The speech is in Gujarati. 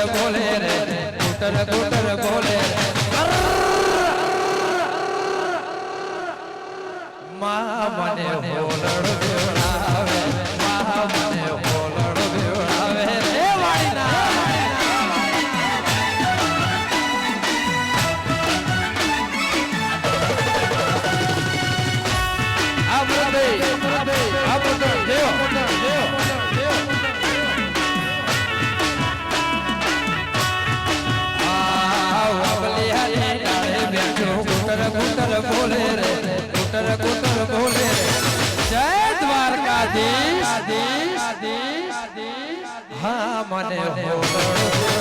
બોલે રે કુટર કુટર બોલે મા મને હોલડ બેવડાવે મા મને હોલડ બેવડાવે રે વાડીના બોલે રે કુટર કુટર બોલે રે જય દ્વારકાધીશ હા મને હોલડ